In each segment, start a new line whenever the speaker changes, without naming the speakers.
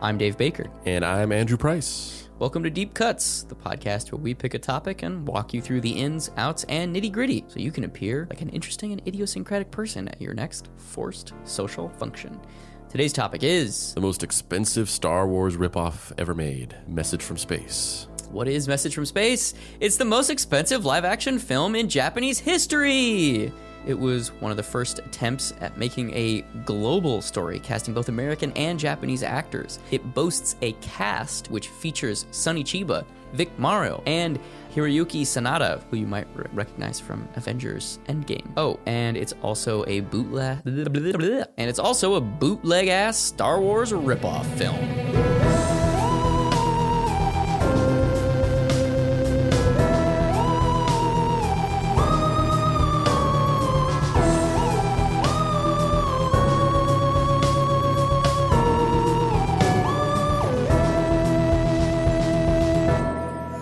I'm Dave Baker.
And I'm Andrew Price.
Welcome to Deep Cuts, the podcast where we pick a topic and walk you through the ins, outs, and nitty-gritty so you can appear like an interesting and idiosyncratic person at your next forced social function. Today's topic is...
the most expensive Star Wars ripoff ever made, Message from Space.
What is Message from Space? It's the most expensive live-action film in Japanese history! It was one of the first attempts at making a global story, casting both American and Japanese actors. It boasts a cast which features Sonny Chiba, Vic Morrow, and Hiroyuki Sanada, who you might recognize from Avengers Endgame. Oh, and it's also a bootleg ass Star Wars ripoff film.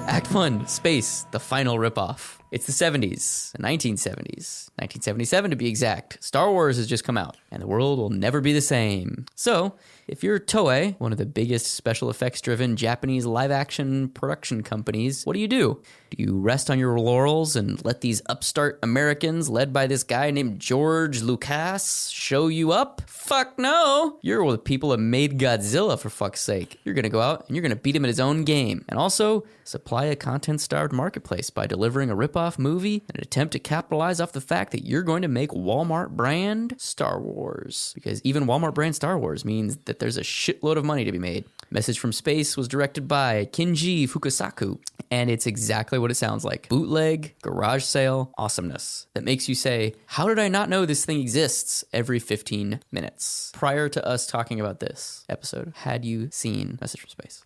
Act 1, Space, the final ripoff. It's the 70s, the 1970s, 1977 to be exact. Star Wars has just come out, and the world will never be the same. So, if you're Toei, one of the biggest special effects-driven Japanese live-action production companies, what do? Do you rest on your laurels and let these upstart Americans, led by this guy named George Lucas, show you up? Fuck no! You're the people that made Godzilla, for fuck's sake. You're gonna go out and you're gonna beat him at his own game. And also, supply a content-starved marketplace by delivering a ripoff movie in an attempt to capitalize off the fact that you're going to make Walmart brand Star Wars. Because even Walmart brand Star Wars means that there's a shitload of money to be made. Message from Space was directed by Kinji Fukasaku, and it's exactly what it sounds like. Bootleg, garage sale, awesomeness that makes you say, how did I not know this thing exists every 15 minutes? Prior to us talking about this episode, had you seen Message from Space?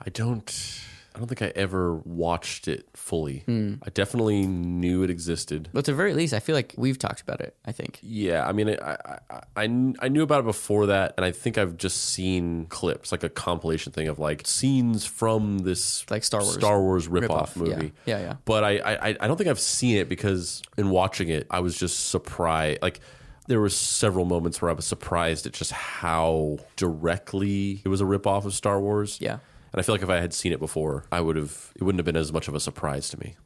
I don't think I ever watched it fully. I definitely knew it existed.
But at the very least, I feel like we've talked about it, I think.
Yeah, I mean, I knew about it before that, and I think I've just seen clips, like a compilation thing of like scenes from this
like Star
Wars ripoff movie.
Yeah.
But I don't think I've seen it because in watching it, I was just surprised. Like, there were several moments where I was surprised at just how directly it was a ripoff of Star Wars.
Yeah.
And I feel like if I had seen it before, it wouldn't have been as much of a surprise to me.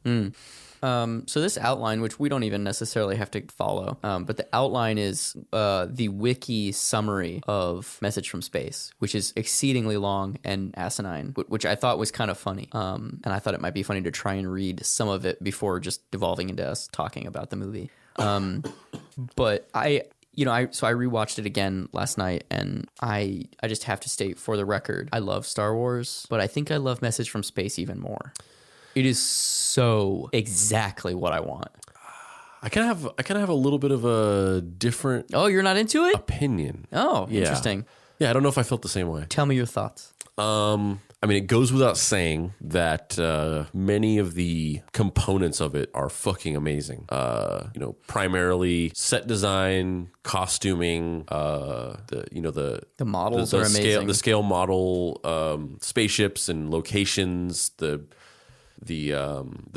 So this outline, which we don't even necessarily have to follow, but the outline is the wiki summary of Message from Space, which is exceedingly long and asinine, which I thought was kind of funny. And I thought it might be funny to try and read some of it before just devolving into us talking about the movie. But I rewatched it again last night, and I just have to state for the record, I love Star Wars, but I think I love Message from Space even more. It is so exactly what I want.
I kind of have a little bit of a different.
Oh, you're not into it?
Opinion.
Oh,
yeah.
Interesting.
Yeah, I don't know if I felt the same way.
Tell me your thoughts.
I mean, it goes without saying that many of the components of it are fucking amazing. Primarily set design, costuming, the
models are amazing.
The scale model, spaceships and locations, the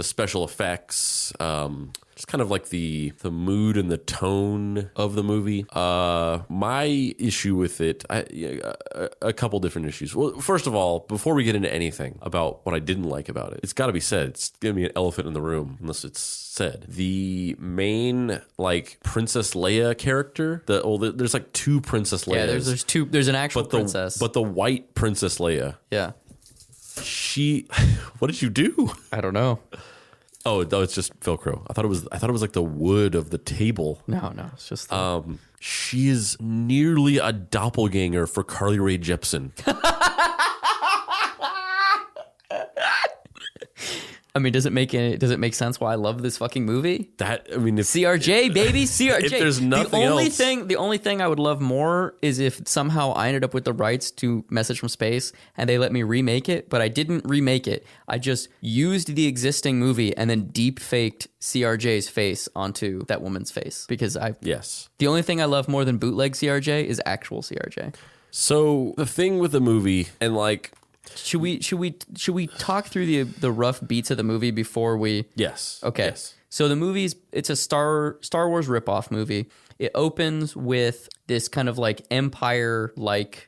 special effects, just kind of like the mood and the tone of the movie. My issue with it, a couple different issues. Well, first of all, before we get into anything about what I didn't like about it, it's got to be said. It's going to be an elephant in the room unless it's said. The main like Princess Leia character. There's like two Princess Leias.
Yeah, there's two. There's an actual princess,
but the white Princess Leia.
Yeah.
What did you do?
I don't know.
Oh, it's just Velcro. I thought it was like the wood of the table.
No, it's just.
She is nearly a doppelganger for Carly Rae Jepsen.
I mean, does it make sense why I love this fucking movie?
CRJ,
baby, CRJ.
If there's nothing else.
The only thing I would love more is if somehow I ended up with the rights to Message from Space and they let me remake it, but I didn't remake it. I just used the existing movie and then deep faked CRJ's face onto that woman's face because the only thing I love more than bootleg CRJ is actual CRJ.
So the thing with the movie and like.
Should we talk through the rough beats of the movie before we?
Yes.
Okay.
Yes.
So the movie's it's a Star Wars ripoff movie. It opens with this kind of like empire, like,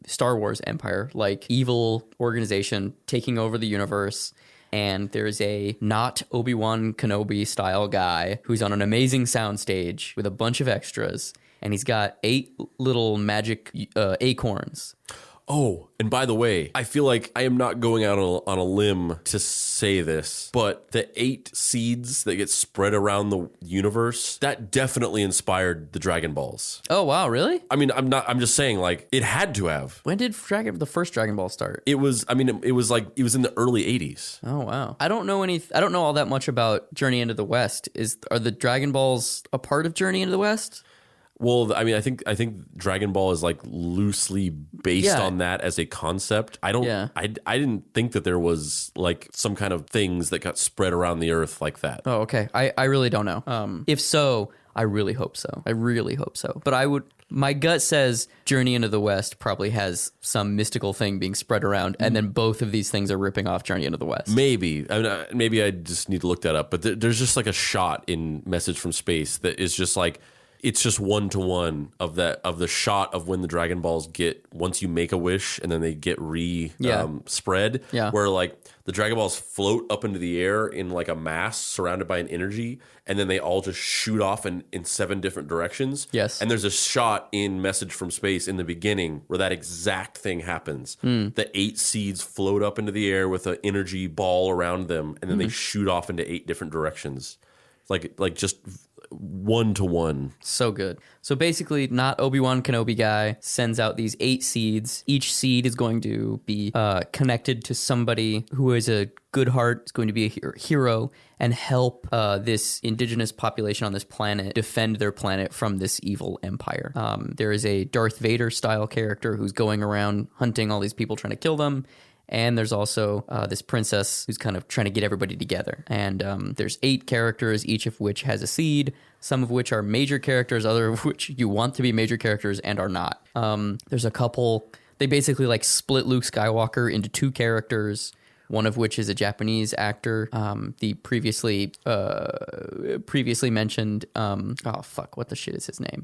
Star Wars empire, like evil organization taking over the universe. And there's a not Obi-Wan Kenobi style guy who's on an amazing soundstage with a bunch of extras. And he's got 8 little magic acorns.
Oh, and by the way, I feel like I am not going out on a limb to say this, but the 8 seeds that get spread around the universe, that definitely inspired the Dragon Balls.
Oh, wow, really?
I mean, I'm just saying, like, it had to have.
When did the first Dragon Ball start?
It was in the early 80s.
Oh, wow. I don't know all that much about Journey into the West. Are the Dragon Balls a part of Journey into the West?
Well, I mean, I think Dragon Ball is like loosely based on that as a concept. I didn't think that there was like some kind of things that got spread around the earth like that.
Oh, okay. I really don't know. If so, I really hope so. But my gut says Journey into the West probably has some mystical thing being spread around, and then both of these things are ripping off Journey into the West.
Maybe. I mean, maybe I just need to look that up. But there's just like a shot in Message from Space that is just like, it's just 1-to-1 of the shot of when the Dragon Balls get, once you make a wish and then they get spread.
Yeah.
Where like the Dragon Balls float up into the air in like a mass surrounded by an energy, and then they all just shoot off in 7 different directions.
Yes.
And there's a shot in Message from Space in the beginning where that exact thing happens. The 8 seeds float up into the air with an energy ball around them, and then they shoot off into 8 different directions. Like just 1-to-1.
So good. So basically, not Obi-Wan Kenobi guy sends out these 8 seeds. Each seed is going to be connected to somebody who is a good heart, is going to be a hero, and help this indigenous population on this planet defend their planet from this evil empire. There is a Darth Vader style character who's going around hunting all these people trying to kill them. And there's also this princess who's kind of trying to get everybody together. And there's 8 characters, each of which has a seed, some of which are major characters, other of which you want to be major characters and are not. There's a couple, they basically like split Luke Skywalker into 2 characters, one of which is a Japanese actor, the previously mentioned, what the shit is his name?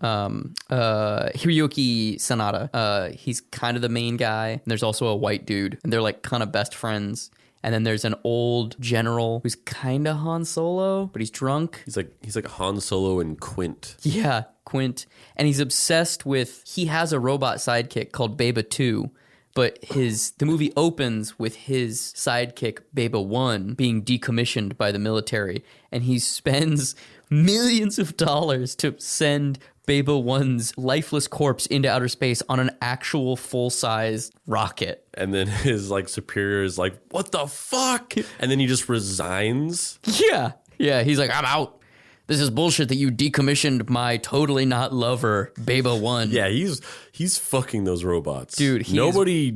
Hiroyuki Sanada. He's kind of the main guy. And there's also a white dude, and they're like kind of best friends. And then there's an old general who's kind of Han Solo, but he's drunk.
He's like Han Solo and Quint.
Yeah, Quint. And he's obsessed with, he has a robot sidekick called Beba 2. But the movie opens with his sidekick, Beba 1, being decommissioned by the military. And he spends millions of dollars to send Beba 1's lifeless corpse into outer space on an actual full-size rocket.
And then his like superior is like, what the fuck? And then he just resigns.
Yeah. He's like, I'm out. This is bullshit that you decommissioned my totally not lover, Beba 1.
Yeah, he's fucking those robots.
Dude,
nobody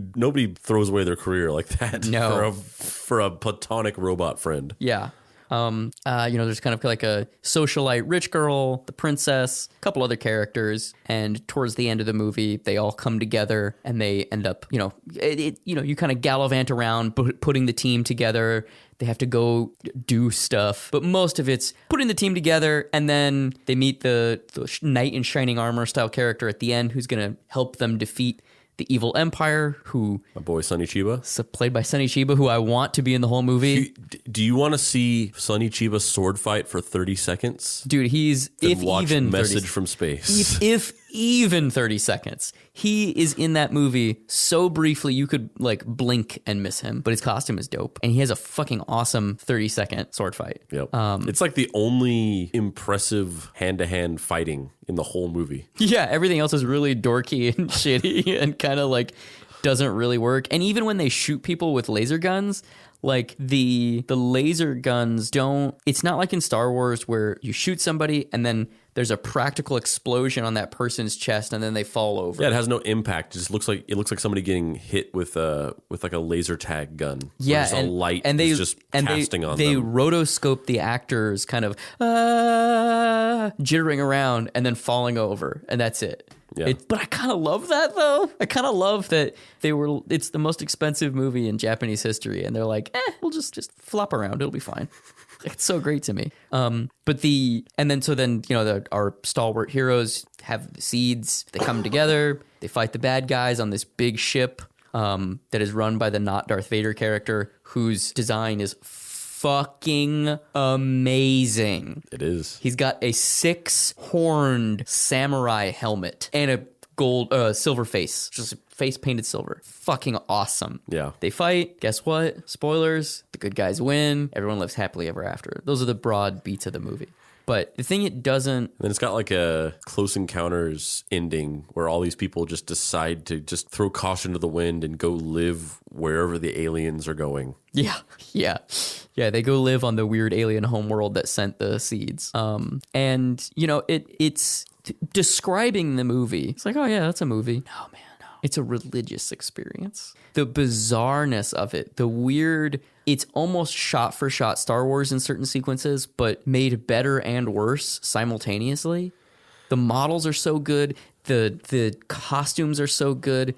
throws away their career like that.
No.
For a platonic robot friend.
Yeah. There's kind of like a socialite rich girl, the princess, a couple other characters, and towards the end of the movie, they all come together and they end up, you kind of gallivant around putting the team together. They have to go do stuff, but most of it's putting the team together, and then they meet the knight in shining armor style character at the end who's going to help them defeat the evil empire, who...
My boy Sonny Chiba.
Played by Sonny Chiba, who I want to be in the whole movie.
Do you want to see Sonny Chiba sword fight for 30 seconds?
Dude, he's...
Then watch Message from Space.
If even 30 seconds. He is in that movie so briefly you could like blink and miss him, but his costume is dope. And he has a fucking awesome 30-second sword fight.
Yep. It's like the only impressive hand-to-hand fighting in the whole movie.
Yeah, everything else is really dorky and shitty and kind of like doesn't really work. And even when they shoot people with laser guns, like the laser guns don't, it's not like in Star Wars where you shoot somebody and then there's a practical explosion on that person's chest and then they fall over.
Yeah, it has no impact. It just looks like somebody getting hit with like a laser tag gun.
Yeah,
and a light and they just casting on them.
They rotoscope the actors kind of jittering around and then falling over, and that's it.
Yeah.
But I kind of love that, though. I kind of love that it's the most expensive movie in Japanese history, and they're like, we'll just flop around. It'll be fine. It's so great to me. And then our stalwart heroes have the seeds. They come together. They fight the bad guys on this big ship that is run by the not Darth Vader character, whose design is fucking amazing.
It is.
He's got a 6-horned samurai helmet and a silver face, just face painted silver. Fucking awesome.
Yeah.
They fight. Guess what? Spoilers. The good guys win. Everyone lives happily ever after. Those are the broad beats of the movie. But the thing it doesn't...
And then it's got like a Close Encounters ending where all these people just decide to just throw caution to the wind and go live wherever the aliens are going.
Yeah. They go live on the weird alien homeworld that sent the seeds. And it's describing the movie. It's like, oh yeah, that's a movie. No, man, no. It's a religious experience. The bizarreness of it, the weird... It's almost shot for shot Star Wars in certain sequences, but made better and worse simultaneously. The models are so good. The costumes are so good.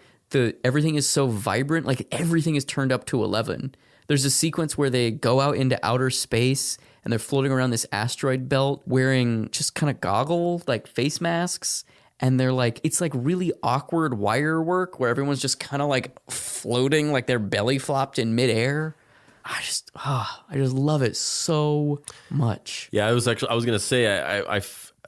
Everything is so vibrant. Like everything is turned up to 11. There's a sequence where they go out into outer space and they're floating around this asteroid belt wearing just kind of like face masks. And they're like, it's like really awkward wire work where everyone's just kind of like floating, like they're belly flopped in midair. I just love it so much.
Yeah, I was gonna say,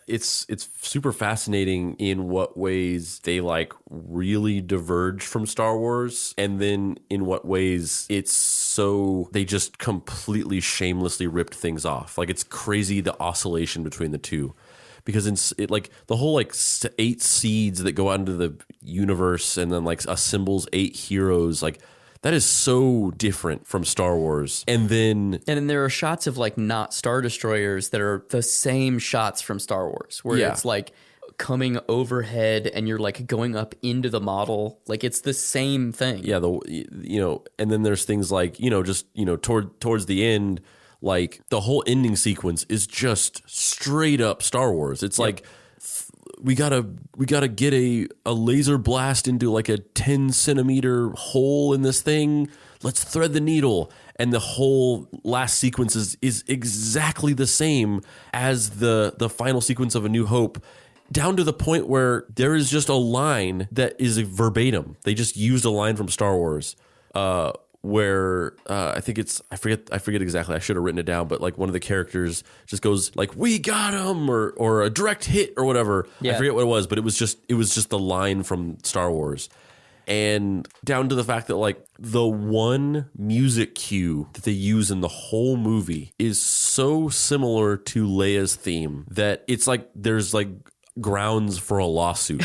it's super fascinating in what ways they like really diverge from Star Wars, and then in what ways they just completely shamelessly ripped things off. Like it's crazy the oscillation between the two. Because like the whole like 8 seeds that go out into the universe and then like assembles 8 heroes, like that is so different from Star Wars. And then
there are shots of like not Star Destroyers that are the same shots from Star Wars, where it's like coming overhead and you're like going up into the model. Like it's the same thing.
Yeah, and then there's things like, towards the end, like the whole ending sequence is just straight up Star Wars. It's like we gotta get a laser blast into like a 10 centimeter hole in this thing. Let's thread the needle. And the whole last sequence is exactly the same as the final sequence of A New Hope, down to the point where there is just a line that is a verbatim. They just used a line from Star Wars, where I forget exactly. I should have written it down, but like one of the characters just goes like, "We got him," or a direct hit or whatever. Yeah. I forget what it was, but it was just the line from Star Wars. And down to the fact that like the one music cue that they use in the whole movie is so similar to Leia's theme that it's like there's like grounds for a lawsuit.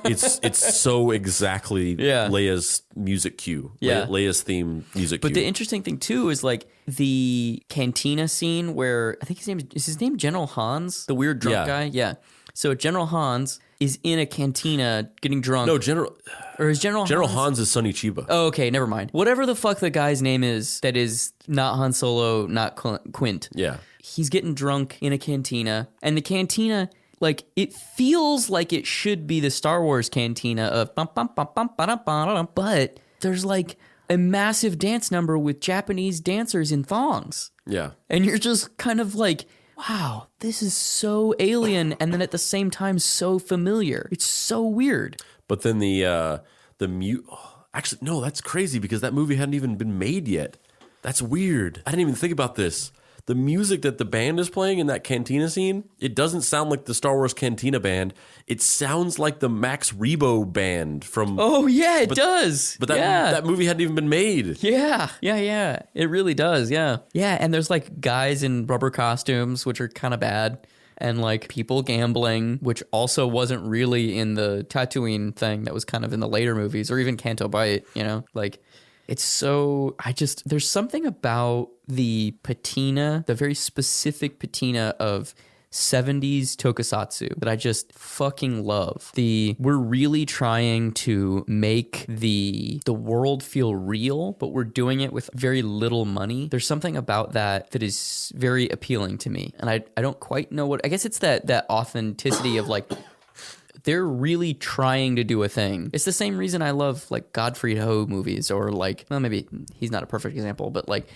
It's so exactly Leia's music cue. Leia's theme music cue.
But the interesting thing too is like the cantina scene where I think his name General Hans, the weird drunk guy. Yeah. So General Hans is in a cantina getting drunk.
No,
General
Hans is Sonny Chiba.
Oh, okay, never mind. Whatever the fuck the guy's name is that is not Han Solo, not Quint.
Yeah.
He's getting drunk in a cantina, and the cantina, like, it feels like it should be the Star Wars cantina of bum, bum, bum, bum, ba, da, but there's like a massive dance number with Japanese dancers in thongs.
Yeah.
And you're just kind of like, wow, this is so alien, and then at the same time so familiar. It's so weird.
But then actually, no, that's crazy because that movie hadn't even been made yet. That's weird. I didn't even think about this. The music that the band is playing in that cantina scene, it doesn't sound like the Star Wars Cantina band. It sounds like the Max Rebo band from...
Oh, yeah, it does.
But that movie hadn't even been made.
Yeah. It really does, yeah. Yeah, and there's like guys in rubber costumes, which are kind of bad, and like people gambling, which also wasn't really in the Tatooine thing that was kind of in the later movies, or even Canto Bight, like... It's so, there's something about the patina, the very specific patina of 70s tokusatsu that I just fucking love. We're really trying to make the world feel real, but we're doing it with very little money. There's something about that is very appealing to me. And I don't quite know I guess it's that authenticity of like, they're really trying to do a thing. It's the same reason I love like Godfrey Ho movies, or like, well, maybe he's not a perfect example, but like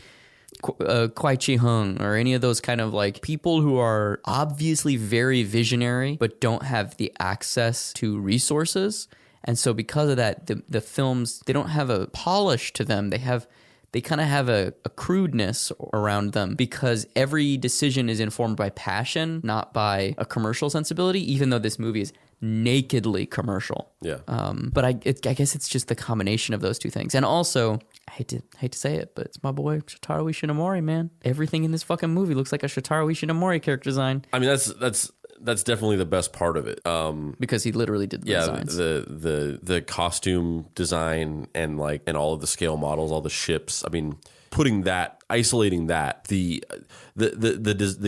Kwai Chi Hung or any of those kind of like people who are obviously very visionary but don't have the access to resources. And so because of that, the films, they don't have a polish to them. They kind of have a crudeness around them because every decision is informed by passion, not by a commercial sensibility, even though this movie is nakedly commercial.
Yeah.
But I guess it's just the combination of those two things. And also, I hate to say it, but it's my boy Shotaro Ishinomori, man. Everything in this fucking movie looks like a Shotaro Ishinomori character design.
I mean, that's definitely the best part of it.
Because he literally did the designs.
The costume design and all of the scale models, all the ships. I mean, isolating that, the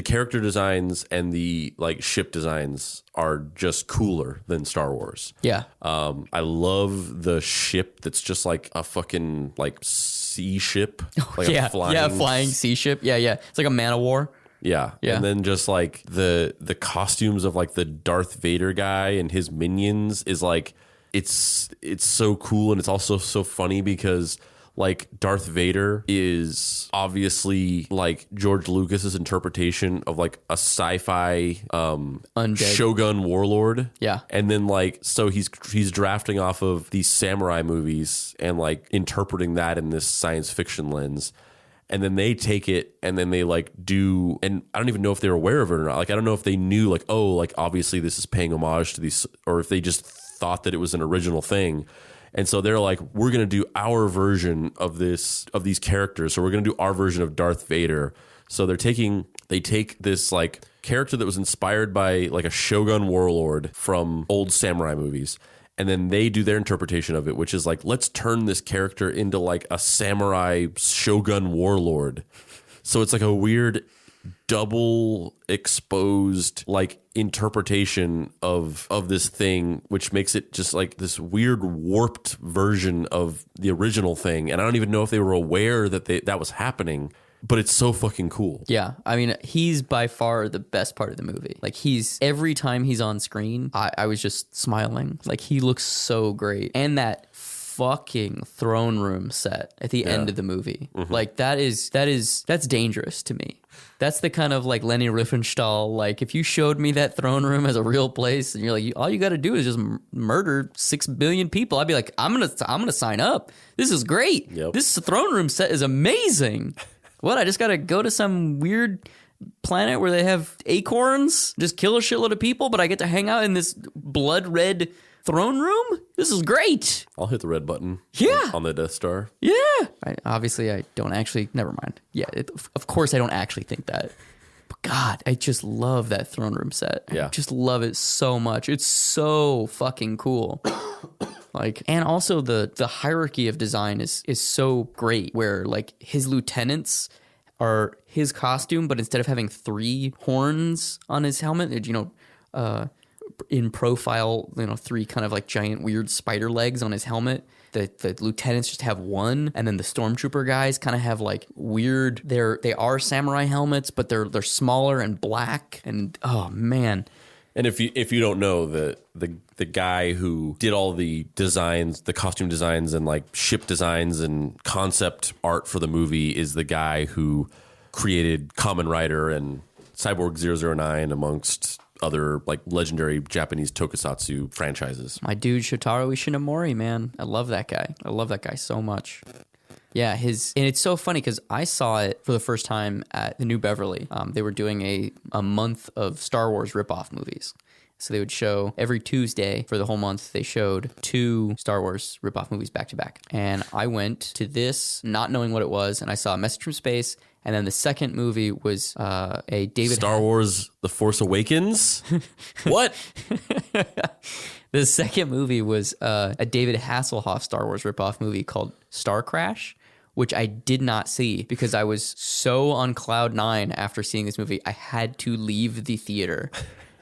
character designs and the like ship designs are just cooler than Star Wars.
Yeah.
I love the ship that's just like a fucking like sea ship. Like
a
flying
sea ship. Yeah. It's like a man of war.
Yeah. And then just like the costumes of like the Darth Vader guy and his minions is like it's so cool, and it's also so funny because like Darth Vader is obviously like George Lucas's interpretation of like a sci-fi shogun warlord.
Yeah.
And then like so he's drafting off of these samurai movies and like interpreting that in this science fiction lens. And then they take it and then they like do, and I don't even know if they're aware of it or not. Like, I don't know if they knew like, oh, like obviously this is paying homage to these, or if they just thought that it was an original thing. And so they're like, we're going to do our version of these characters. So we're going to do our version of Darth Vader. So they take this like character that was inspired by like a shogun warlord from old samurai movies. And then they do their interpretation of it, which is like, let's turn this character into like a samurai shogun warlord. So it's like a weird double exposed like interpretation of this thing, which makes it just like this weird warped version of the original thing. And I don't even know if they were aware that that was happening. But it's so fucking cool.
Yeah. I mean, he's by far the best part of the movie. Like, every time he's on screen, I was just smiling. Like, he looks so great. And that fucking throne room set at the end of the movie. Mm-hmm. Like, that's dangerous to me. That's the kind of like Leni Riefenstahl, like if you showed me that throne room as a real place and you're like, all you got to do is just murder 6 billion people, I'd be like, I'm gonna sign up. This is great.
Yep.
This throne room set is amazing. What, I just got to go to some weird planet where they have acorns, just kill a shitload of people, but I get to hang out in this blood red throne room? This is great.
I'll hit the red button.
Yeah.
On the Death Star.
Yeah. I don't actually, never mind. Yeah, of course I don't actually think that. But God, I just love that throne room set.
Yeah.
I just love it so much. It's so fucking cool. Like, and also the hierarchy of design is so great, where like his lieutenants are his costume, but instead of having 3 horns on his helmet, in profile, 3 kind of like giant weird spider legs on his helmet. The lieutenants just have 1, and then the stormtrooper guys kind of have like weird. They are samurai helmets, but they're smaller and black. And oh man.
And if you don't know, the guy who did all the designs, the costume designs and like ship designs and concept art for the movie is the guy who created Kamen Rider and Cyborg 009 amongst other like legendary Japanese tokusatsu franchises.
My dude Shotaro Ishinomori, man. I love that guy. I love that guy so much. Yeah, and it's so funny because I saw it for the first time at the New Beverly. They were doing a month of Star Wars ripoff movies. So they would show every Tuesday for the whole month. They showed 2 Star Wars ripoff movies back to back. And I went to this not knowing what it was, and I saw A Message from Space. And then the second movie was a David
Star Wars: The Force Awakens. What?
The second movie was a David Hasselhoff Star Wars ripoff movie called Star Crash, which I did not see because I was so on cloud 9 after seeing this movie. I had to leave the theater.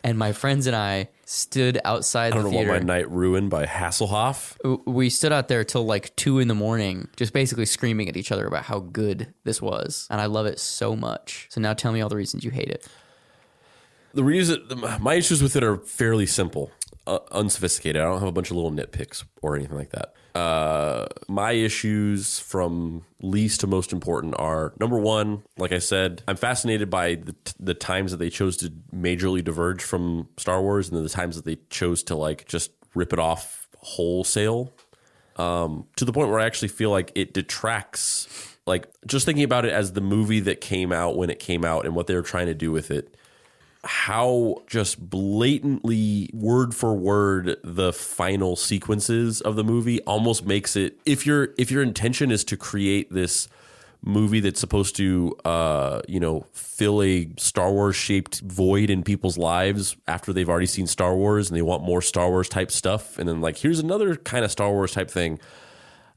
And my friends and I stood outside the theater. I don't know
what my night ruined by Hasselhoff.
We stood out there till like 2 a.m, just basically screaming at each other about how good this was. And I love it so much. So now tell me all the reasons you hate it.
My issues with it are fairly simple, unsophisticated. I don't have a bunch of little nitpicks or anything like that. My issues from least to most important are, number one, like I said, I'm fascinated by the times that they chose to majorly diverge from Star Wars, and then the times that they chose to like just rip it off wholesale, to the point where I actually feel like it detracts, like just thinking about it as the movie that came out when it came out and what they were trying to do with it. How just blatantly word for word the final sequences of the movie almost makes it, if your intention is to create this movie that's supposed to fill a Star Wars shaped void in people's lives after they've already seen Star Wars and they want more Star Wars type stuff, and then like here's another kind of Star Wars type thing.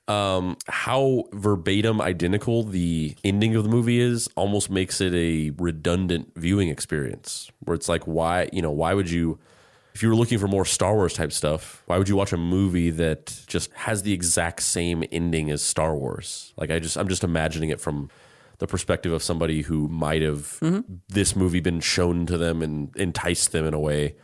How verbatim identical the ending of the movie is almost makes it a redundant viewing experience, where it's like, why would you, if you were looking for more Star Wars type stuff, why would you watch a movie that just has the exact same ending as Star Wars? Like I'm just imagining it from the perspective of somebody who might have this movie been shown to them and enticed them in a way.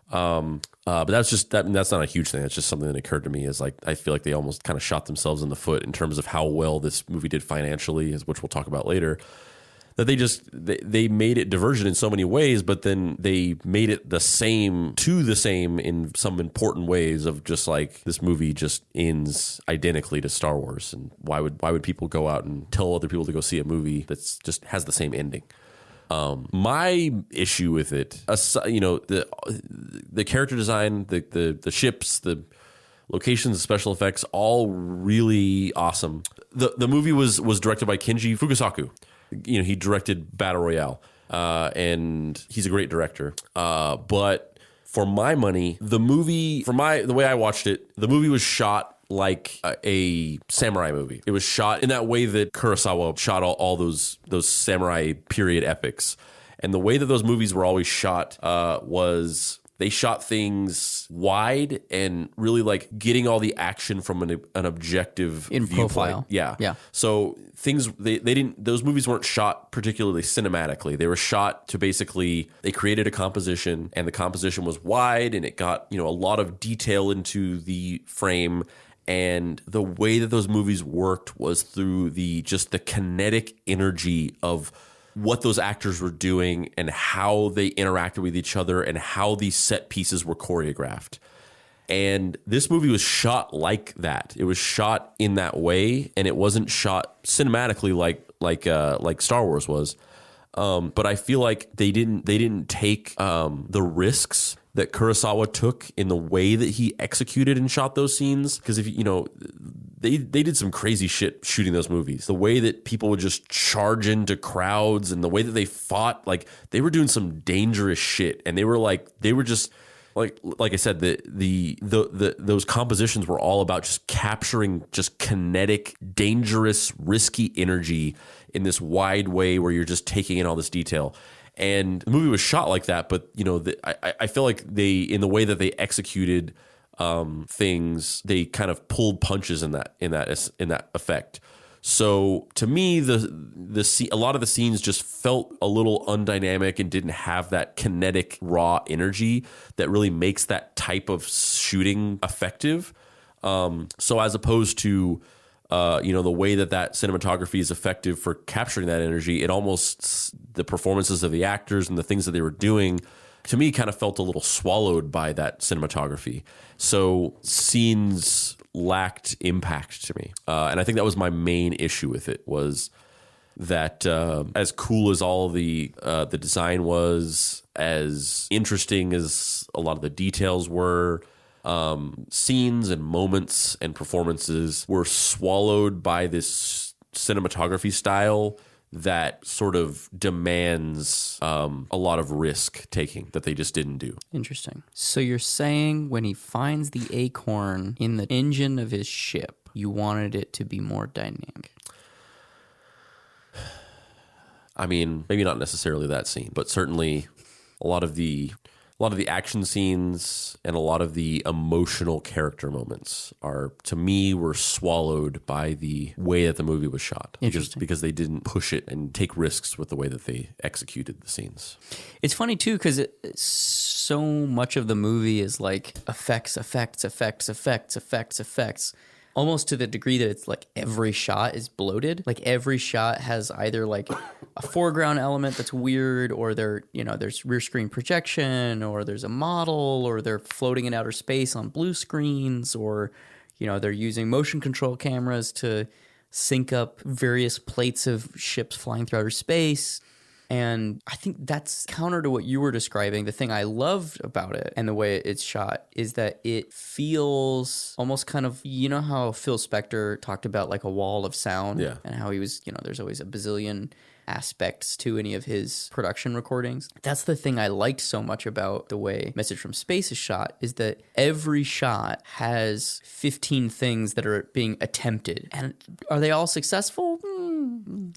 But that's not a huge thing. That's just something that occurred to me, is like, I feel like they almost kind of shot themselves in the foot in terms of how well this movie did financially, which we'll talk about later, that they made it divergent in so many ways, but then they made it the same in some important ways of just like, this movie just ends identically to Star Wars. And why would people go out and tell other people to go see a movie that's just has the same ending? My issue with it, the character design, the ships, the locations, the special effects, all really awesome. The movie was directed by Kenji Fukasaku. He directed Battle Royale, and he's a great director. But for my money, the way I watched it, the movie was shot like a samurai movie. It was shot in that way that Kurosawa shot all those samurai period epics. And the way that those movies were always shot was they shot things wide and really like getting all the action from an objective
in
viewpoint.
Profile.
Yeah. So those movies weren't shot particularly cinematically. They were shot to basically, they created a composition, and the composition was wide and it got, a lot of detail into the frame. And the way that those movies worked was through the kinetic energy of what those actors were doing and how they interacted with each other and how these set pieces were choreographed. And this movie was shot like that. It was shot in that way, and it wasn't shot cinematically like Star Wars was. But I feel like they didn't take the risks that Kurosawa took in the way that he executed and shot those scenes. Because if they did some crazy shit shooting those movies. The way that people would just charge into crowds and the way that they fought, like they were doing some dangerous shit. And they were just like I said, those compositions were all about just capturing just kinetic, dangerous, risky energy in this wide way where you're just taking in all this detail. And the movie was shot like that, but I feel like in the way that they executed things, they kind of pulled punches in that effect. So to me, a lot of the scenes just felt a little undynamic and didn't have that kinetic, raw energy that really makes that type of shooting effective. So as opposed to the way that cinematography is effective for capturing that energy, the performances of the actors and the things that they were doing, to me, kind of felt a little swallowed by that cinematography. So scenes lacked impact to me. And I think that was my main issue with it, was that as cool as all the design was, as interesting as a lot of the details were, scenes and moments and performances were swallowed by this cinematography style that sort of demands a lot of risk taking that they just didn't do.
Interesting. So you're saying when he finds the acorn in the engine of his ship, you wanted it to be more dynamic?
I mean, maybe not necessarily that scene, but certainly a lot of the action scenes and a lot of the emotional character moments were swallowed by the way that the movie was shot. Because they didn't push it and take risks with the way that they executed the scenes.
It's funny too, because so much of the movie is like effects. almost to the degree that it's like every shot is bloated. Like every shot has either like a foreground element that's weird, or there's rear screen projection, or there's a model, or they're floating in outer space on blue screens, or they're using motion control cameras to sync up various plates of ships flying through outer space. And I think that's counter to what you were describing. The thing I loved about it and the way it's shot is that it feels almost kind of, how Phil Spector talked about like a wall of sound, and how he was, there's always a bazillion aspects to any of his production recordings. That's the thing I liked so much about the way Message from Space is shot, is that every shot has 15 things that are being attempted. And are they all successful?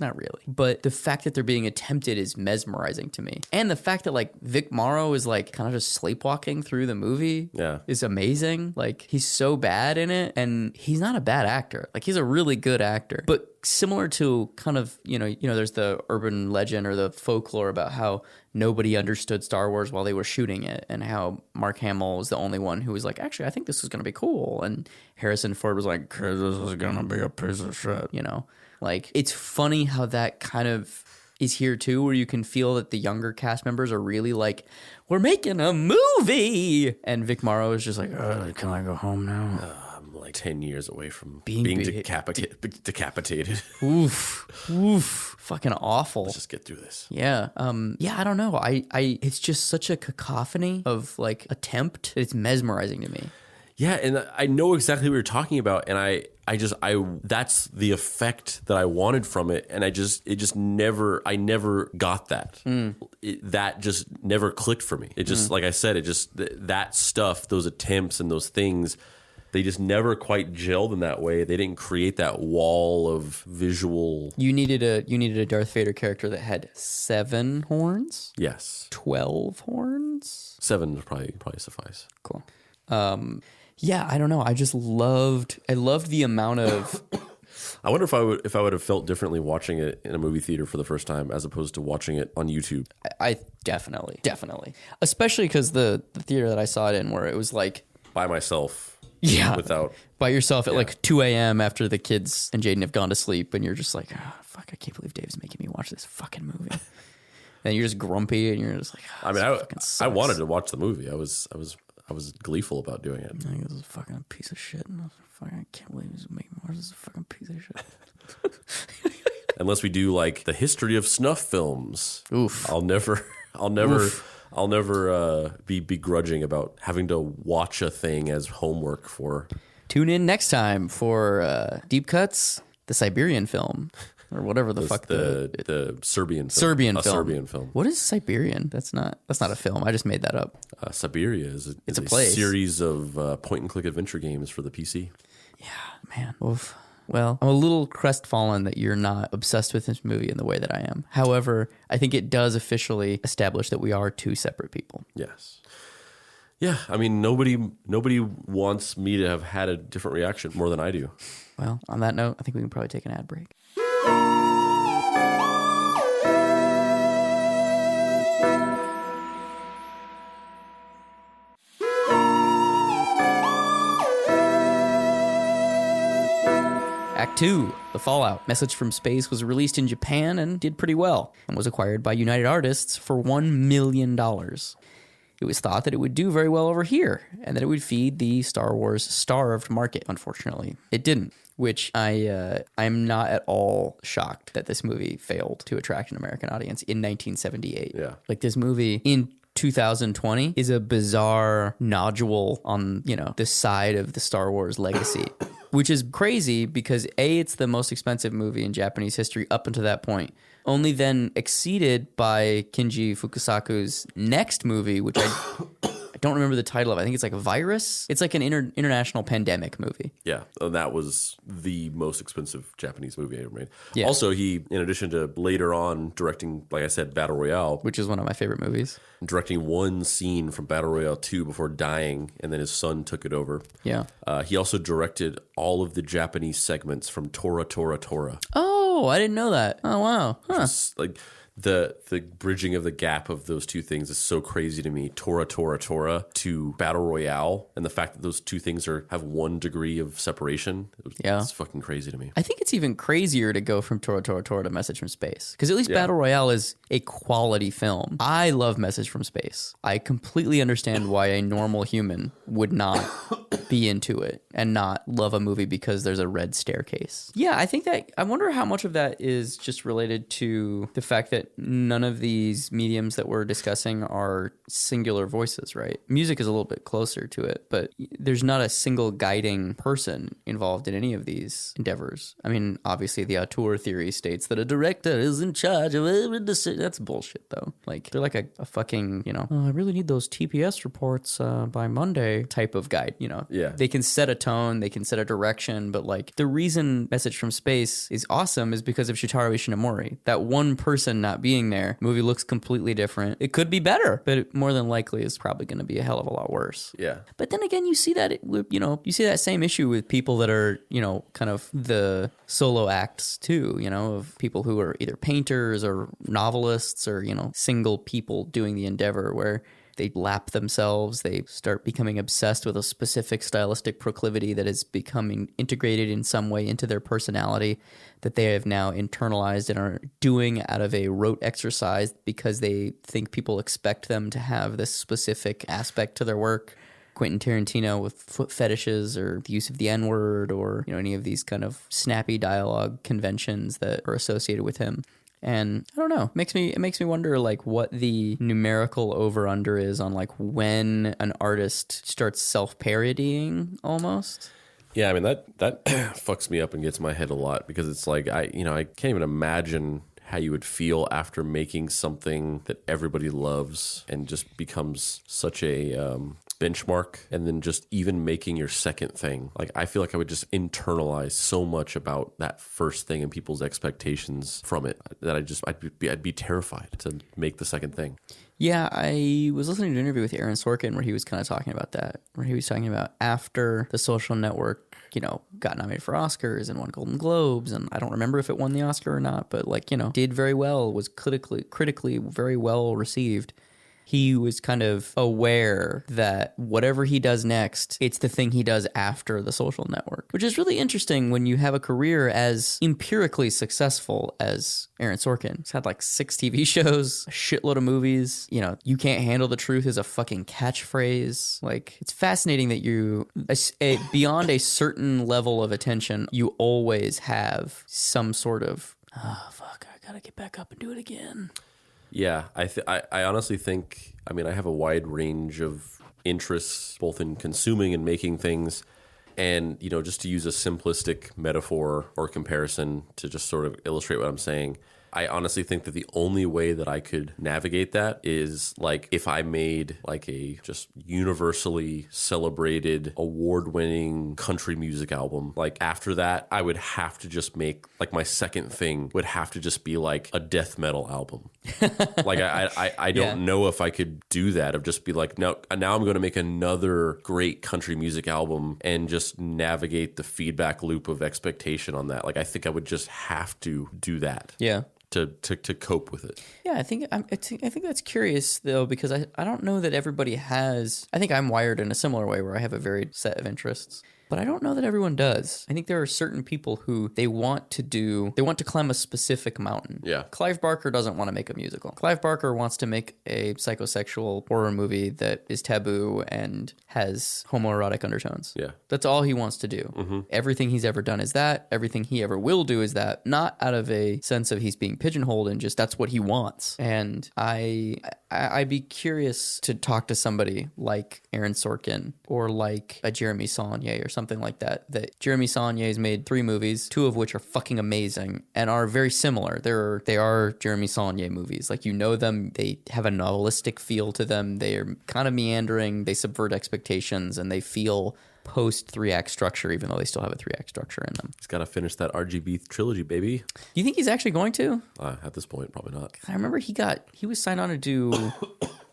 Not really. But the fact that they're being attempted is mesmerizing to me. And the fact that like Vic Morrow is like kind of just sleepwalking through the movie is amazing. Like he's so bad in it, and he's not a bad actor. Like he's a really good actor. But similar to kind of, there's the urban legend or the folklore about how nobody understood Star Wars while they were shooting it, and how Mark Hamill was the only one who was like, actually, I think this is going to be cool. And Harrison Ford was like, this is going to be a piece of shit, Like, it's funny how that kind of is here too, where you can feel that the younger cast members are really like, we're making a movie. And Vic Morrow is just like, can I go home now?
I'm like 10 years away from being decapitated.
Oof. Fucking awful.
Let's just get through this.
Yeah. I don't know. It's just such a cacophony of like attempt. It's mesmerizing to me.
Yeah, and I know exactly what you're talking about, and I that's the effect that I wanted from it, and I never got that. That just never clicked for me. It just, like I said, that stuff, those attempts and those things, they just never quite gelled in that way. They didn't create that wall of visual.
You needed a Darth Vader character that had 7 horns?
Yes.
12 horns?
7 would probably suffice.
Cool. Yeah, I don't know. I loved the amount of.
I wonder if I would have felt differently watching it in a movie theater for the first time as opposed to watching it on YouTube.
I definitely, especially because the theater that I saw it in, where it was like
by myself.
Yeah,
without
by yourself at like 2 a.m. after the kids and Jaden have gone to sleep, and you're just like, oh, fuck, I can't believe Dave's making me watch this fucking movie. And you're just grumpy, and you're just like, oh,
I wanted to watch the movie. I was gleeful about doing it.
I think this is fucking a piece of shit. I can't believe he's making me watch this fucking piece of shit.
Unless we do like the history of snuff films.
Oof.
I'll never be begrudging about having to watch a thing as homework for.
Tune in next time for Deep Cuts, the Siberian film. Or whatever the fuck
the Serbian film.
Serbian film.
Serbian film.
What is Siberian? That's not a film. I just made that up.
Siberia is a
place.
Series of point-and-click adventure games for the PC.
Yeah, man. Oof. Well, I'm a little crestfallen that you're not obsessed with this movie in the way that I am. However, I think it does officially establish that we are 2 separate people.
Yes. Yeah, I mean, nobody wants me to have had a different reaction more than I do.
Well, on that note, I think we can probably take an ad break. Act 2, The Fallout. Message from Space was released in Japan and did pretty well, and was acquired by United Artists for $1 million. It was thought that it would do very well over here, and that it would feed the Star Wars starved market. Unfortunately, it didn't, which I'm not at all shocked that this movie failed to attract an American audience in 1978.
Yeah.
Like, this movie in 2020 is a bizarre nodule on, this side of the Star Wars legacy, which is crazy because A, it's the most expensive movie in Japanese history up until that point, only then exceeded by Kinji Fukasaku's next movie, which I don't remember the title of. I think it's like a Virus. It's like an international pandemic movie.
Yeah, that was the most expensive Japanese movie ever made.
Yeah.
Also, he, in addition to later on directing, like I said, Battle Royale,
which is one of my favorite movies,
directing one scene from Battle Royale 2 before dying, and then his son took it over.
Yeah.
He also directed all of the Japanese segments from Tora Tora Tora.
Oh, I didn't know that. Oh, wow. Huh.
Like, the bridging of the gap of those two things is so crazy to me. Tora to Battle Royale, and the fact that those two things have 1 degree of separation. It's fucking crazy to me.
I think it's even crazier to go from Tora to Message from Space, because at least Battle Royale is a quality film. I love Message from Space. I completely understand why a normal human would not be into it and not love a movie because there's a red staircase. Yeah, I wonder how much of that is just related to the fact that none of these mediums that we're discussing are singular voices, right? Music is a little bit closer to it, but there's not a single guiding person involved in any of these endeavors. I mean, obviously the auteur theory states that a director is in charge of every decision. That's bullshit, though. Like, they're like a fucking, I really need those TPS reports by Monday type of guide,
Yeah.
They can set a tone, they can set a direction, but like the reason Message from Space is awesome is because of Shitaro Ishinomori. That one person not being there, movie looks completely different. It could be better, but it more than likely is probably going to be a hell of a lot worse.
Yeah.
But then again, you see that you see that same issue with people that are, kind of the solo acts too, of people who are either painters or novelists or, single people doing the endeavor where they lap themselves, they start becoming obsessed with a specific stylistic proclivity that is becoming integrated in some way into their personality that they have now internalized and are doing out of a rote exercise because they think people expect them to have this specific aspect to their work. Quentin Tarantino with foot fetishes or the use of the N-word or any of these kind of snappy dialogue conventions that are associated with him. And I don't know, it makes me wonder like what the numerical over under is on like when an artist starts self-parodying almost.
Yeah, I mean that fucks me up and gets my head a lot because it's like I can't even imagine how you would feel after making something that everybody loves and just becomes such a benchmark, and then just even making your second thing. Like, I feel like I would just internalize so much about that first thing and people's expectations from it that I'd be terrified to make the second thing.
Yeah, I was listening to an interview with Aaron Sorkin where he was kind of talking about that, where he was talking about after The Social Network, got nominated for Oscars and won Golden Globes, and I don't remember if it won the Oscar or not, but did very well, was critically very well received. He was kind of aware that whatever he does next, it's the thing he does after The Social Network, which is really interesting when you have a career as empirically successful as Aaron Sorkin. He's had like 6 TV shows, a shitload of movies. You can't handle the truth is a fucking catchphrase. Like, it's fascinating that beyond a certain level of attention, you always have some sort of, oh, fuck, I gotta get back up and do it again.
Yeah, I honestly think, I have a wide range of interests, both in consuming and making things. And, just to use a simplistic metaphor or comparison to just sort of illustrate what I'm saying, I honestly think that the only way that I could navigate that is like if I made like a just universally celebrated award-winning country music album. Like after that, I would have to just make like my second thing would have to just be like a death metal album. Like I don't know if I could do that of just be like, no, now I'm going to make another great country music album and just navigate the feedback loop of expectation on that. Like I think I would just have to do that.
Yeah.
To cope with it.
Yeah, I think that's curious though, because I don't know that everybody has. I think I'm wired in a similar way where I have a varied set of interests. But I don't know that everyone does. I think there are certain people who they want to climb a specific mountain.
Yeah.
Clive Barker doesn't want to make a musical. Clive Barker wants to make a psychosexual horror movie that is taboo and has homoerotic undertones.
Yeah.
That's all he wants to do. Mm-hmm. Everything he's ever done is that. Everything he ever will do is that. Not out of a sense of he's being pigeonholed and just that's what he wants. And I'd be curious to talk to somebody like Aaron Sorkin or like a Jeremy Saulnier or something like that. That Jeremy Saulnier's made 3 movies, 2 of which are fucking amazing and are very similar. They are Jeremy Saulnier movies. Like, you know them, they have a novelistic feel to them. They are kind of meandering, they subvert expectations, and they feel post 3-act structure, even though they still have a 3-act structure in them.
He's got to finish that RGB trilogy, baby.
Do you think he's actually going to?
At this point, probably not.
I remember he was signed on to do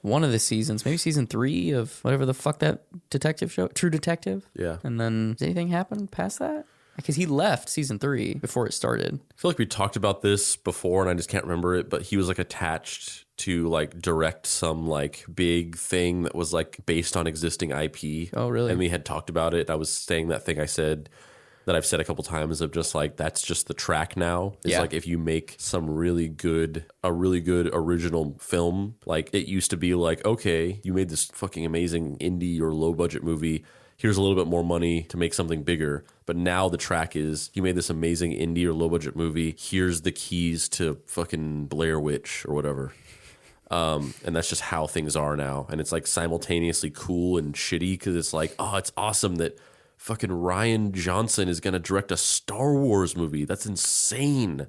one of the seasons, maybe season 3 of whatever the fuck that detective show, True Detective.
Yeah.
And then, does anything happen past that? Because he left season 3 before it started.
I feel like we talked about this before and I just can't remember it, but he was like attached to like direct some like big thing that was like based on existing IP.
Oh, really?
And we had talked about it. I was saying that thing I said that I've said a couple times of just like, that's just the track now. It's like if you make some a really good original film, like it used to be like, okay, you made this fucking amazing indie or low budget movie. Here's a little bit more money to make something bigger. But now the track is, you made this amazing indie or low budget movie. Here's the keys to fucking Blair Witch or whatever. And that's just how things are now. And it's like simultaneously cool and shitty because it's like, oh, it's awesome that fucking Rian Johnson is going to direct a Star Wars movie. That's insane.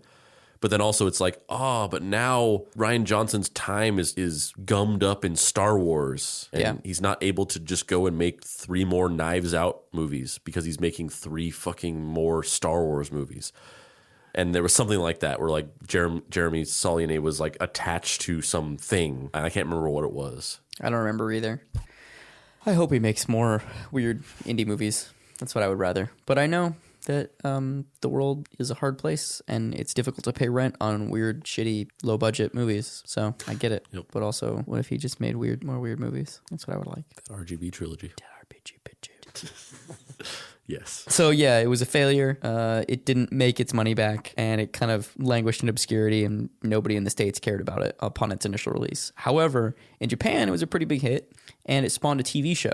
But then also it's like, oh, but now Rian Johnson's time is gummed up in Star Wars. And he's not able to just go and make 3 more Knives Out movies because he's making 3 fucking more Star Wars movies. And there was something like that where like Jeremy Saulnier was like attached to something. I can't remember what it was.
I don't remember either. I hope he makes more weird indie movies. That's what I would rather. But I know that the world is a hard place and it's difficult to pay rent on weird, shitty, low-budget movies. So I get it. Yep. But also, what if he just made more weird movies? That's what I would like.
That RGB trilogy. Yes.
So yeah, it was a failure. It didn't make its money back, and it kind of languished in obscurity, and nobody in the States cared about it upon its initial release. However, in Japan, it was a pretty big hit, and it spawned a TV show,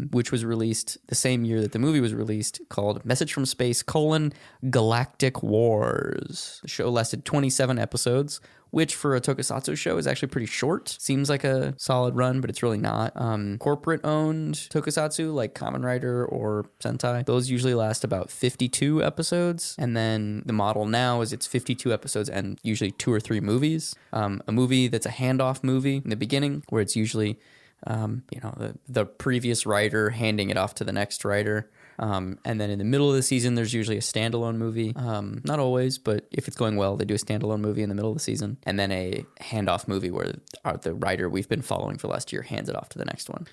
which was released the same year that the movie was released, called Message from Space: Galactic Wars. The show lasted 27 episodes, which for a tokusatsu show is actually pretty short. Seems like a solid run, but it's really not. Corporate-owned tokusatsu, like Kamen Rider or Sentai, those usually last about 52 episodes. And then the model now is it's 52 episodes and usually 2 or 3 movies. A movie that's a handoff movie in the beginning, where it's usually the previous writer handing it off to the next writer. And then in the middle of the season, there's usually a standalone movie. Not always, but if it's going well, they do a standalone movie in the middle of the season. And then a handoff movie where the writer we've been following for last year hands it off to the next one.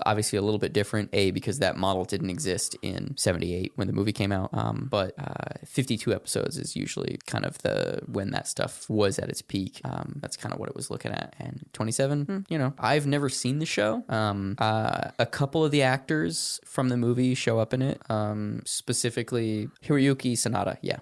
Obviously a little bit different, because that model didn't exist in 78 when the movie came out. But 52 episodes is usually kind of when that stuff was at its peak. That's kind of what it was looking at. And 27, I've never seen the show. A couple of the actors from the movie show up in it, specifically Hiroyuki Sanada. Yeah.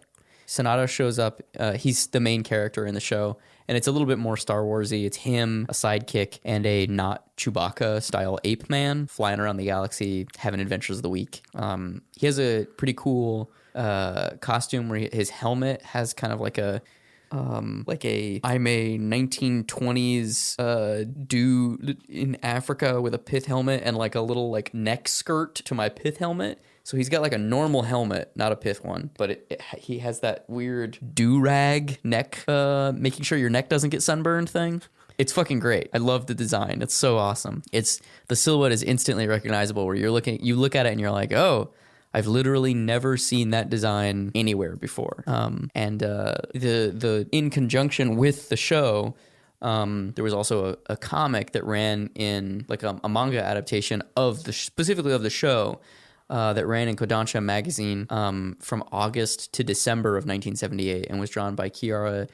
Sanada shows up. He's the main character in the show, and it's a little bit more Star Warsy. It's him, a sidekick, and a not Chewbacca style ape man flying around the galaxy, having adventures of the week. He has a pretty cool costume where his helmet has kind of like I'm a 1920s dude in Africa with a pith helmet and like a little like neck skirt to my pith helmet. So he's got like a normal helmet, not a pith one, but he has that weird do-rag neck, making sure your neck doesn't get sunburned thing. It's fucking great. I love the design. It's so awesome. The silhouette is instantly recognizable where you look at it and you're like, oh, I've literally never seen that design anywhere before. And in conjunction with the show, there was also a comic that ran in like a manga adaptation specifically of the show. That ran in Kodansha magazine from August to December of 1978 and was drawn by Kiara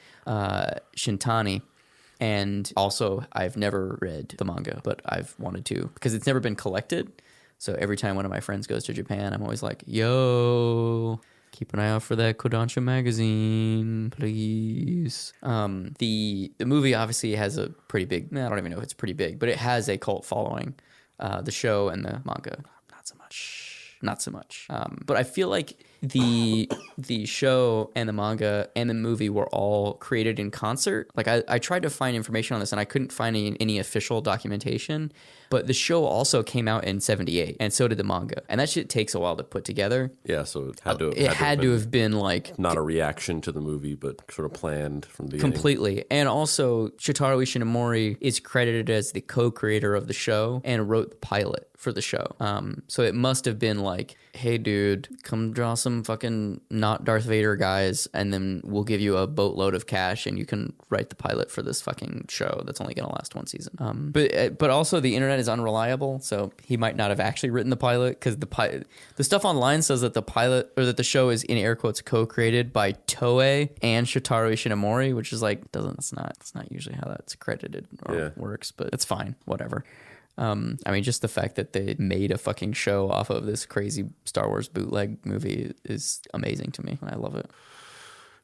Shintani. And also, I've never read the manga, but I've wanted to because it's never been collected. So every time one of my friends goes to Japan, I'm always like, yo, keep an eye out for that Kodansha magazine, please. The movie obviously has a pretty big, I don't even know if it's pretty big, but it has a cult following. The show and the manga, not so much. But I feel like the show and the manga and the movie were all created in concert. Like I tried to find information on this and I couldn't find any official documentation. But the show also came out in 78 and so did the manga. And that shit takes a while to put together.
Yeah, so it had
to have been like
not a reaction to the movie, but sort of planned from the beginning.
Completely. And also Shotaro Ishinomori is credited as the co-creator of the show and wrote the pilot for the show. So it must have been like, hey, dude, come draw some fucking not Darth Vader guys, and then we'll give you a boatload of cash, and you can write the pilot for this fucking show that's only going to last one season. But also the internet is unreliable, so he might not have actually written the pilot, because the stuff online says that the pilot, or that the show is in air quotes co-created by Toei and Shotaro Ishinomori, which is like it's not usually how that's credited or works, but it's fine, whatever. I mean, just the fact that they made a fucking show off of this crazy Star Wars bootleg movie is amazing to me. I love it.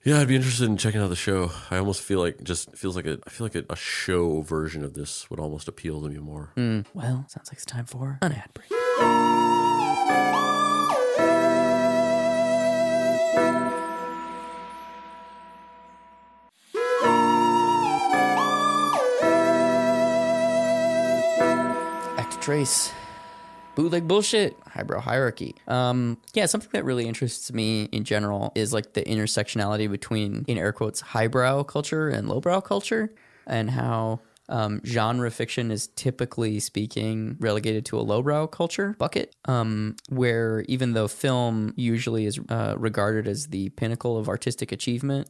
Yeah, I'd be interested in checking out the show. I almost feel like I feel like a show version of this would almost appeal to me more.
Well, sounds like it's time for an ad break. Trace. Bootleg bullshit. Highbrow hierarchy. Yeah, something that really interests me in general is like the intersectionality between, in air quotes, highbrow culture and lowbrow culture, and how genre fiction is typically speaking relegated to a lowbrow culture bucket, where even though film usually is regarded as the pinnacle of artistic achievement,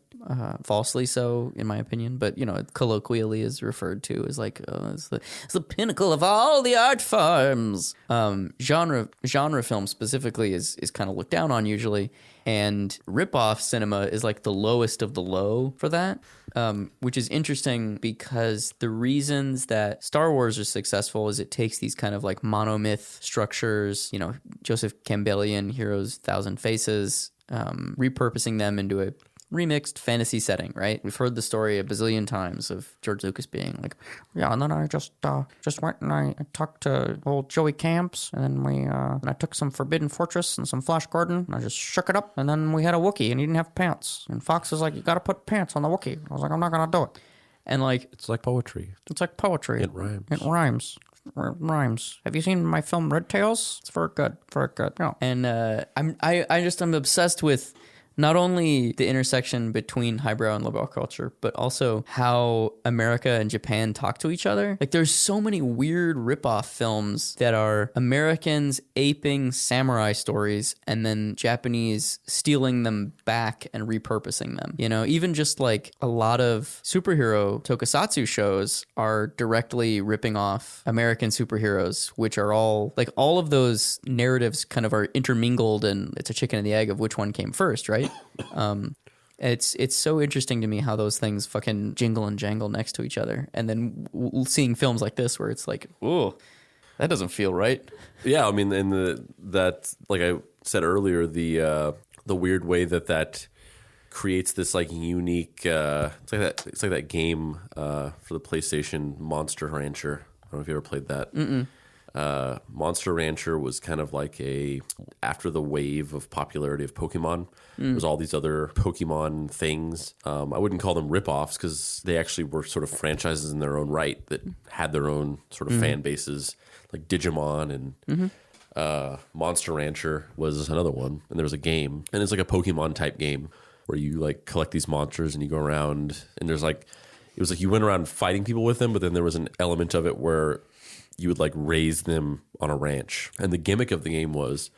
falsely so in my opinion, but colloquially is referred to as like it's the pinnacle of all the art forms. Genre film specifically is kind of looked down on usually, and ripoff cinema is like the lowest of the low for that, which is interesting because the reasons that Star Wars are successful is it takes these kind of like monomyth structures, Joseph Campbellian Heroes Thousand Faces, repurposing them into a remixed fantasy setting, right? We've heard the story a bazillion times of George Lucas being like, yeah, and then I just went and I talked to old Joey Camps, and then and I took some Forbidden Fortress and some Flash Gordon, and I just shook it up, and then we had a Wookiee, and he didn't have pants. And Fox is like, you got to put pants on the Wookiee. I was like, I'm not going to do it. And like... It's like poetry.
It rhymes.
It rhymes. Have you seen my film Red Tails? It's very good. Very good. Yeah. And I'm obsessed with not only the intersection between highbrow and lowbrow culture, but also how America and Japan talk to each other. Like, there's so many weird ripoff films that are Americans aping samurai stories and then Japanese stealing them back and repurposing them. Even just like a lot of superhero tokusatsu shows are directly ripping off American superheroes, which are all of those narratives kind of are intermingled, and it's a chicken and the egg of which one came first, right? It's so interesting to me how those things fucking jingle and jangle next to each other, and then seeing films like this where it's like, oh, that doesn't feel right.
Yeah, I mean, and that, like I said earlier, the weird way that creates this like unique. It's like that game for the PlayStation, Monster Rancher. I don't know if you ever played that. Mm-mm. Monster Rancher was kind of like after the wave of popularity of Pokemon. There's all these other Pokemon things. I wouldn't call them ripoffs because they actually were sort of franchises in their own right that had their own sort of fan bases, like Digimon and Monster Rancher was another one. And there was a game, and it's like a Pokemon type game where you like collect these monsters and you go around, and there's like, it was like you went around fighting people with them, but then there was an element of it where you would like raise them on a ranch. And the gimmick of the game was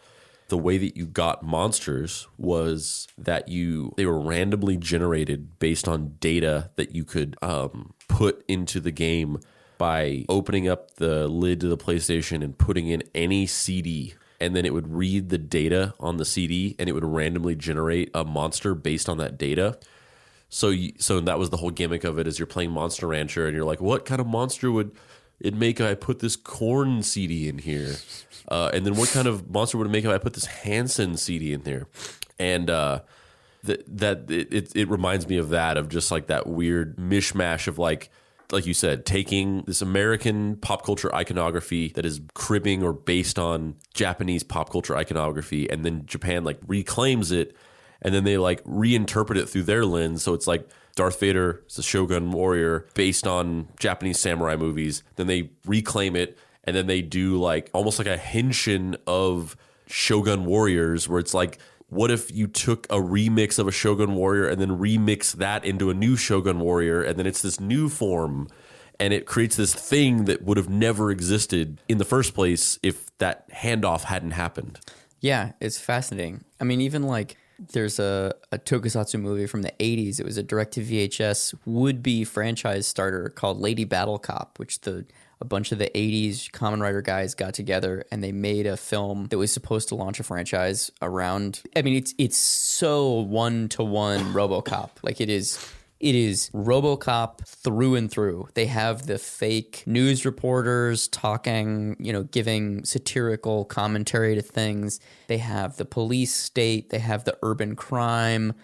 the way that you got monsters was that they were randomly generated based on data that you could put into the game by opening up the lid to the PlayStation and putting in any CD. And then it would read the data on the CD and it would randomly generate a monster based on that data. So that was the whole gimmick of it, is you're playing Monster Rancher and you're like, what kind of monster would it make if I put this corn CD in here? And then what kind of monster would it make if I put this Hanson CD in there? And it reminds me of that, of just like that weird mishmash of like you said, taking this American pop culture iconography that is cribbing or based on Japanese pop culture iconography, and then Japan like reclaims it, and then they like reinterpret it through their lens. So it's like Darth Vader is a Shogun warrior based on Japanese samurai movies. Then they reclaim it, and then they do like almost like a henshin of Shogun warriors, where it's like, what if you took a remix of a Shogun warrior and then remix that into a new Shogun warrior, and then it's this new form, And it creates this thing that would have never existed in the first place if that handoff hadn't happened.
Yeah, it's fascinating. I mean, even like there's a tokusatsu movie from the 80s. It was a direct-to-VHS would-be franchise starter called Lady Battle Cop, which a bunch of the 80s Kamen Rider guys got together and they made a film that was supposed to launch a franchise around. I mean, it's so one-to-one RoboCop. Like it is RoboCop through and through. They have the fake news reporters talking, giving satirical commentary to things. They have the police state. They have the urban crime.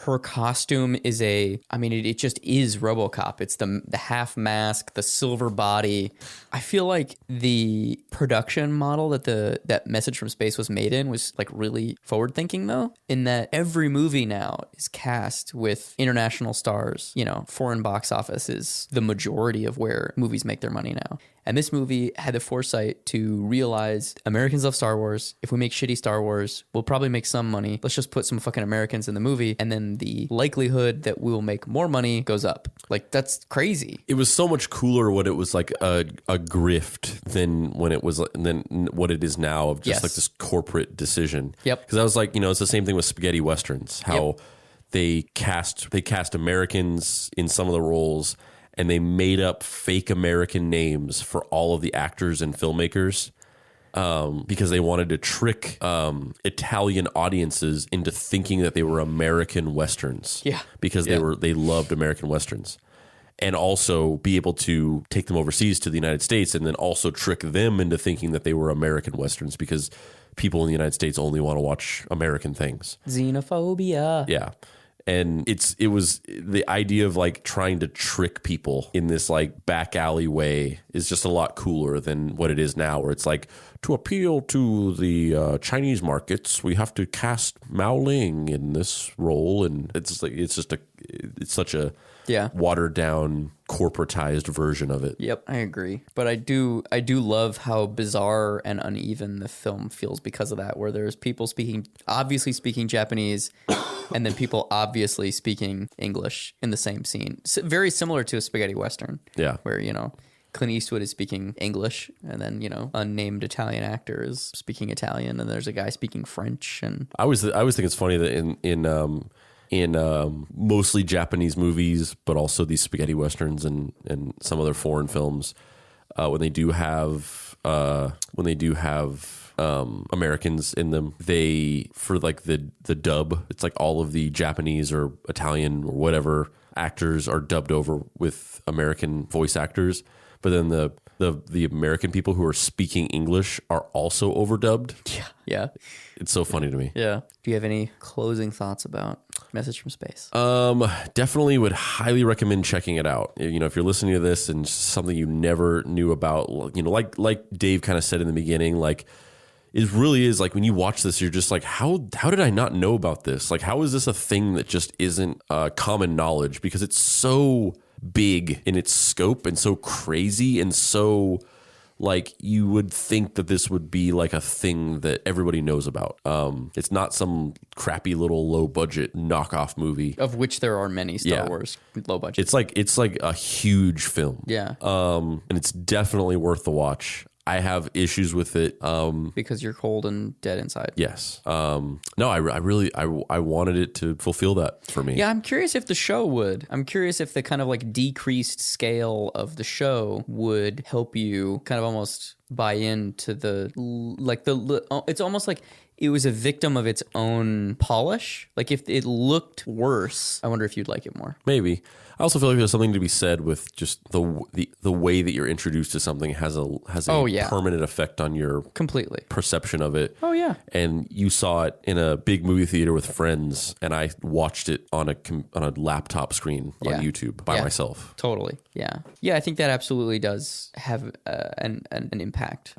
Her costume is it just is RoboCop. It's the half mask, the silver body. I feel like the production model that Message from Space was made in was like really forward thinking though, in that every movie now is cast with international stars. Foreign box office is the majority of where movies make their money now. And this movie had the foresight to realize Americans love Star Wars. If we make shitty Star Wars, we'll probably make some money. Let's just put some fucking Americans in the movie. And then the likelihood that we will make more money goes up. Like, that's crazy.
It was so much cooler when it was like a grift than when it was than what it is now of just like this corporate decision.
Yep.
Because I was like, it's the same thing with spaghetti westerns. How they cast Americans in some of the roles. And they made up fake American names for all of the actors and filmmakers because they wanted to trick Italian audiences into thinking that they were American Westerns.
Yeah.
Because they loved American Westerns. And also be able to take them overseas to the United States and then also trick them into thinking that they were American Westerns because people in the United States only want to watch American things.
Xenophobia.
Yeah. And it was the idea of like trying to trick people in this like back alley way is just a lot cooler than what it is now, where it's like, to appeal to the Chinese markets, we have to cast Mao Ling in this role, and it's such a watered down corporatized version of it.
Yep, I agree. But I do love how bizarre and uneven the film feels because of that, where there's people obviously speaking Japanese and then people obviously speaking English in the same scene. Very similar to a spaghetti western. Yeah. Where, Clint Eastwood is speaking English, and then unnamed Italian actor is speaking Italian, and there's a guy speaking French. And
I always think it's funny that in mostly Japanese movies, but also these spaghetti westerns and some other foreign films, when they do have Americans in them, they, for like the dub, it's like all of the Japanese or Italian or whatever actors are dubbed over with American voice actors. But then the American people who are speaking English are also overdubbed.
Yeah.
It's so funny to me.
Yeah. Do you have any closing thoughts about Message from Space?
Definitely would highly recommend checking it out. If you're listening to this and something you never knew about, like Dave kind of said in the beginning, like it really is like when you watch this, you're just like, how did I not know about this? Like, how is this a thing that just isn't common knowledge? Because it's so big in its scope and so crazy and so like you would think that this would be like a thing that everybody knows about. It's not some crappy little low budget knockoff movie,
of which there are many Star Wars low budget.
It's like a huge film.
Yeah.
And it's definitely worth the watch. I have issues with it
because you're cold and dead inside.
Yes. No, I really wanted it to fulfill that for me.
Yeah, I'm curious if the show would. I'm curious if the kind of like decreased scale of the show would help you kind of almost buy into it's almost like it was a victim of its own polish. Like if it looked worse, I wonder if you'd like it more.
Maybe. I also feel like there's something to be said with just the way that you're introduced to something has a permanent effect on your perception of it.
Oh yeah.
And you saw it in a big movie theater with friends, and I watched it on a laptop screen on YouTube by myself.
Totally. Yeah. Yeah, I think that absolutely does have an impact.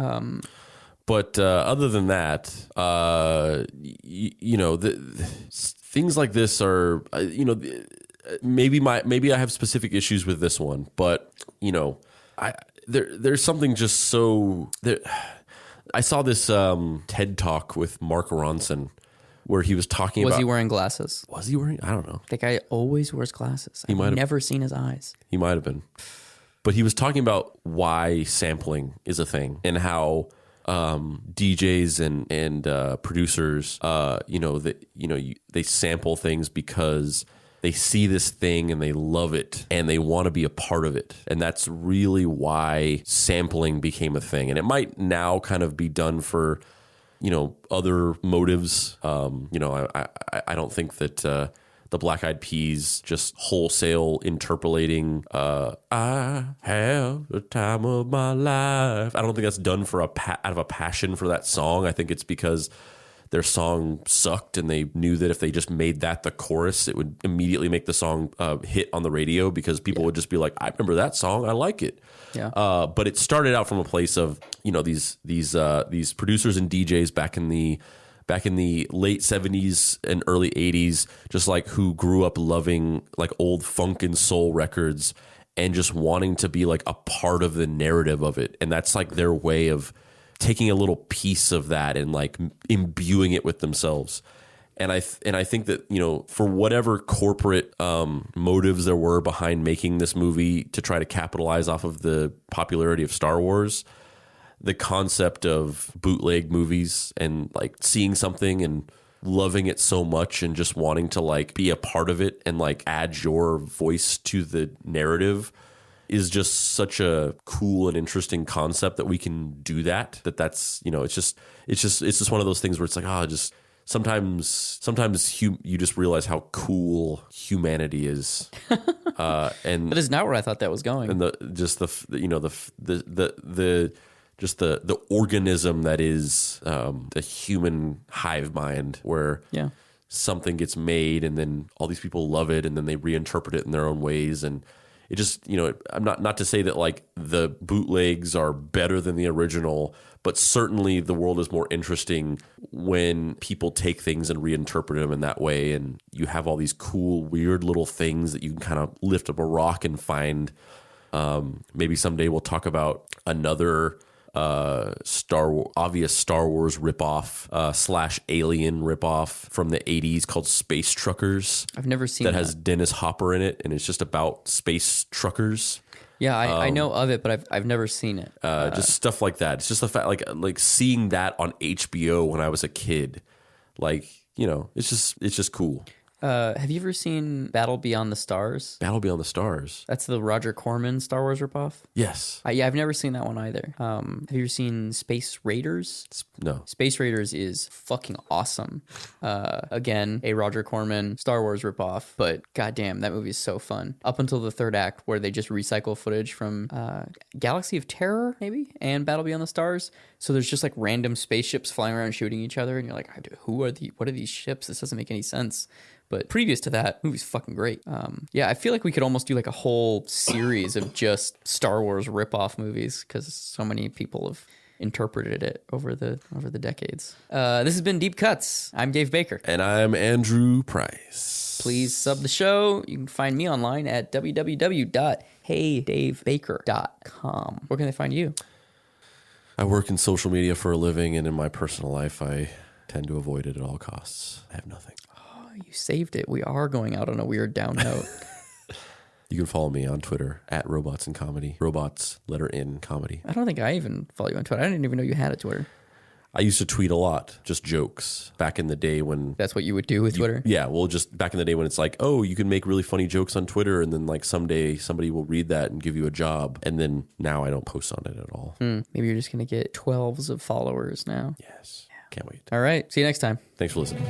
But other than that, things like this are, maybe I have specific issues with this one, but there's something just so there. I saw this TED Talk with Mark Ronson where he was talking about.
Was he wearing glasses?
Was he wearing? I don't know.
The guy always wears glasses. I've never seen his eyes.
He might have been. But he was talking about why sampling is a thing and how DJs and producers, they sample things because they see this thing and they love it and they want to be a part of it. And that's really why sampling became a thing. And it might now kind of be done for, other motives. I don't think that the Black Eyed Peas just wholesale interpolating, I have the time of my life. I don't think that's done for out of a passion for that song. I think it's because their song sucked and they knew that if they just made that the chorus, it would immediately make the song hit on the radio because people would just be like, I remember that song. I like it.
Yeah.
But it started out from a place of, these producers and DJs back in the late 70s and early 80s, just like who grew up loving like old funk and soul records and just wanting to be like a part of the narrative of it. And that's like their way of taking a little piece of that and like imbuing it with themselves. And I think that, for whatever corporate motives there were behind making this movie to try to capitalize off of the popularity of Star Wars, the concept of bootleg movies and like seeing something and loving it so much and just wanting to like be a part of it and like add your voice to the narrative is just such a cool and interesting concept that we can do that's it's just one of those things where it's like, just sometimes you just realize how cool humanity is. And
that is not where I thought that was going.
And the organism that is the human hive mind, where something gets made and then all these people love it and then they reinterpret it in their own ways. And it just, I'm not to say that like the bootlegs are better than the original, but certainly the world is more interesting when people take things and reinterpret them in that way. And you have all these cool, weird little things that you can kind of lift up a rock and find. Maybe someday we'll talk about another obvious Star Wars ripoff / Alien ripoff from the 80s called Space Truckers.
I've never seen that.
Has Dennis Hopper in it, and it's just about space truckers.
Yeah, I know of it, but I've never seen it.
Just stuff like that. It's just the fact, like seeing that on HBO when I was a kid, like, it's just cool.
Have you ever seen Battle Beyond the Stars?
Battle Beyond the Stars.
That's the Roger Corman Star Wars ripoff?
Yes.
I've never seen that one either. Have you ever seen Space Raiders?
No.
Space Raiders is fucking awesome. Again, a Roger Corman Star Wars ripoff, but goddamn, that movie is so fun. Up until the third act, where they just recycle footage from Galaxy of Terror, maybe, and Battle Beyond the Stars. So there's just like random spaceships flying around shooting each other, and you're like, what are these ships? This doesn't make any sense. But previous to that, the movie's fucking great. I feel like we could almost do like a whole series of just Star Wars ripoff movies because so many people have interpreted it over the decades. This has been Deep Cuts. I'm Dave Baker.
And I'm Andrew Price.
Please sub the show. You can find me online at www.heydavebaker.com. Where can they find you?
I work in social media for a living, and in my personal life, I tend to avoid it at all costs. I have nothing.
You saved it. We are going out on a weird down note.
You can follow me on Twitter at Robots in Comedy. Robots, letter N, comedy.
I don't think I even follow you on Twitter. I didn't even know you had a Twitter.
I used to tweet a lot, just jokes, back in the day when...
That's what you would do with Twitter?
Yeah, well, just back in the day when it's like, oh, you can make really funny jokes on Twitter, and then like someday somebody will read that and give you a job. And then now I don't post on it at all.
Maybe you're just going to get 12s of followers now.
Yes. Can't wait.
All right. See you next time.
Thanks for listening.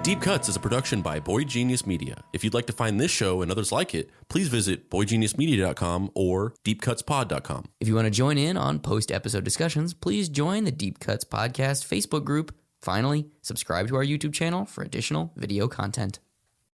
Deep Cuts is a production by Boy Genius Media. If you'd like to find this show and others like it, please visit boygeniusmedia.com or deepcutspod.com.
If you want to join in on post-episode discussions, please join the Deep Cuts Podcast Facebook group. Finally, subscribe to our YouTube channel for additional video content.